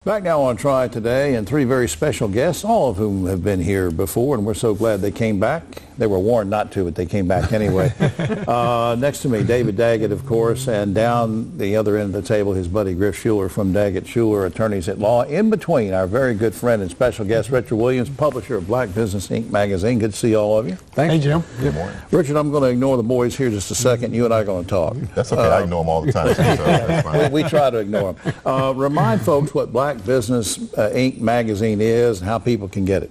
Back now on Triad today, and three very special guests, all of whom have been here before, and we're so glad they came back. They were warned not to, but they came back anyway. Next to me, David Daggett, of course, and down the other end of the table, his buddy Griff Shuler from Daggett Shuler, attorneys at law. In between, our very good friend and special guest, Richard Williams, publisher of Black Business Inc. magazine. Good to see all of you. Thanks. Hey, Jim. Good morning. Richard, I'm going to ignore the boys here just a second. You and I are going to talk. That's okay. I ignore them all the time. So that's fine. We try to ignore them. Remind folks what Black Business Inc. magazine is and how people can get it.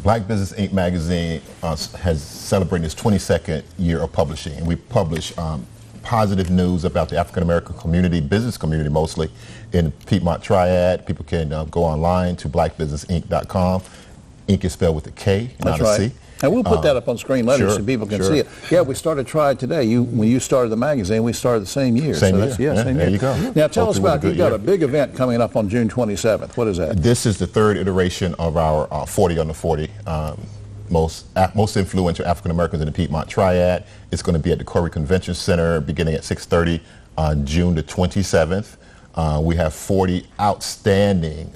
Black Business Inc. magazine has celebrated its 22nd year of publishing, and we publish positive news about the African American community, business community mostly, in Piedmont Triad. People can go online to blackbusinessinc.com. Inc. is spelled with a K, not a C. And we'll put that up on screen later so people can see it. Yeah, we started Triad today. When you started the magazine, we started the same year. Same year. Same year. There you go. Now tell us about, you've got a big event coming up on June 27th. What is that? This is the third iteration of our 40 under 40. Most influential African Americans in the Piedmont Triad. It's going to be at the Corey Convention Center beginning at 6:30 on June the 27th. We have 40 outstanding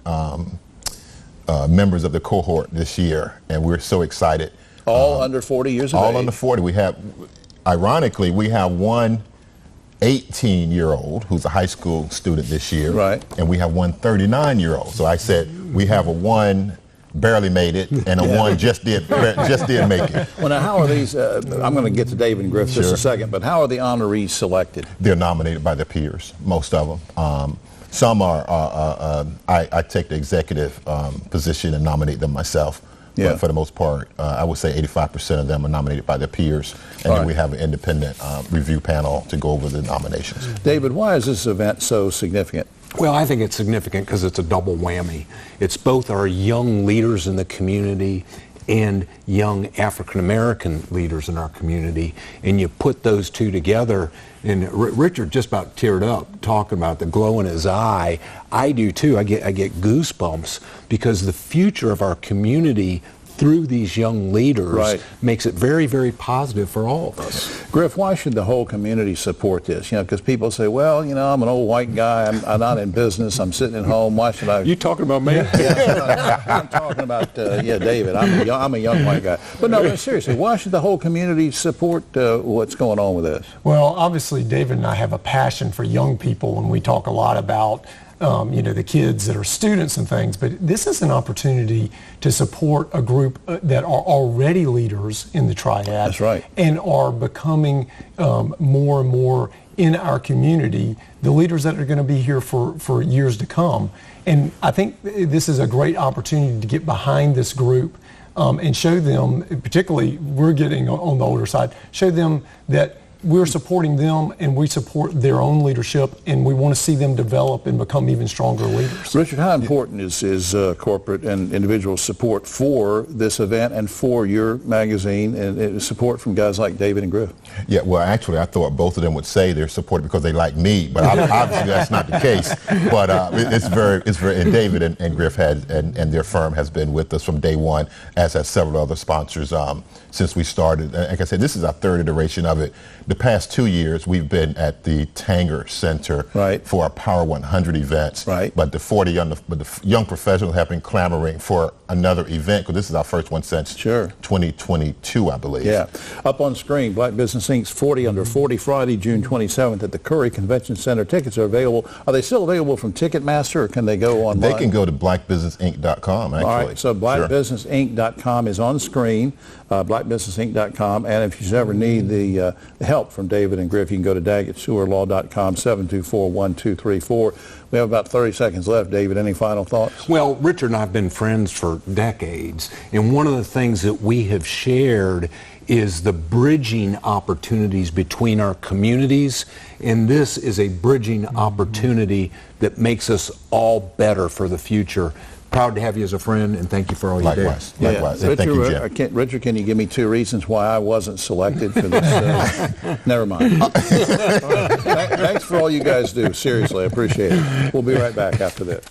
members of the cohort this year, and we're so excited. All under 40 years of age? All under 40. We have, ironically, we have one 18-year-old who's a high school student this year. Right. And we have one 39-year-old. So I said we have a one barely made it and a one just did make it. Well, now how are these, I'm going to get to David and Griff just a second, but how are the honorees selected? They're nominated by their peers, most of them. Some are, I take the executive position and nominate them myself. Yeah. But for the most part, I would say 85% of them are nominated by their peers, and then we have an independent review panel to go over the nominations. David, why is this event so significant? Well, I think it's significant because it's a double whammy. It's both our young leaders in the community and young African American leaders in our community, and you put those two together, and Richard just about teared up talking about the glow in his eye. I do too. I get goosebumps because the future of our community through these young leaders makes it very, very positive for all of us. Griff, why should the whole community support this? You know, because people say, well, you know, I'm an old white guy, I'm not in business, I'm sitting at home, why should I? You talking about me? Yeah, I'm talking about, David, I'm a young white guy. But no, seriously, why should the whole community support what's going on with this? Well, obviously, David and I have a passion for young people, and we talk a lot about the kids that are students and things, but this is an opportunity to support a group that are already leaders in the Triad. That's right. And are becoming more and more in our community, the leaders that are going to be here for years to come. And I think this is a great opportunity to get behind this group and show them, particularly we're getting on the older side, show them that we're supporting them and we support their own leadership, and we want to see them develop and become even stronger leaders. Richard, how important is corporate and individual support for this event and for your magazine, and support from guys like David and Griff? Yeah, well, actually, I thought both of them would say they're supported because they like me, but obviously that's not the case. But it's very, and David and Griff and their firm has been with us from day one, as have several other sponsors since we started. Like I said, this is our third iteration of it. The past 2 years, we've been at the Tanger Center for our Power 100 events. But the young professionals have been clamoring for another event, because this is our first one since 2022, I believe. Yeah. Up on screen, Black Business Inc.'s 40 Under 40, Friday, June 27th at the Curry Convention Center. Tickets are available. Are they still available from Ticketmaster, or can they go online? They can go to blackbusinessinc.com, actually. All right, so blackbusinessinc.com is on screen, blackbusinessinc.com, and if you ever need the help from David and Griff, you can go to daggettshulerlaw.com, 724-1234. We have about 30 seconds left. David, any final thoughts? Well, Richard and I have been friends for decades, and one of the things that we have shared is the bridging opportunities between our communities, and this is a bridging opportunity that makes us all better for the future. Proud to have you as a friend, and thank you for all you do. Likewise. Richard, thank you, Jim. Richard, can you give me 2 reasons why I wasn't selected for this? Never mind. Thanks for all you guys do. Seriously, I appreciate it. We'll be right back after this.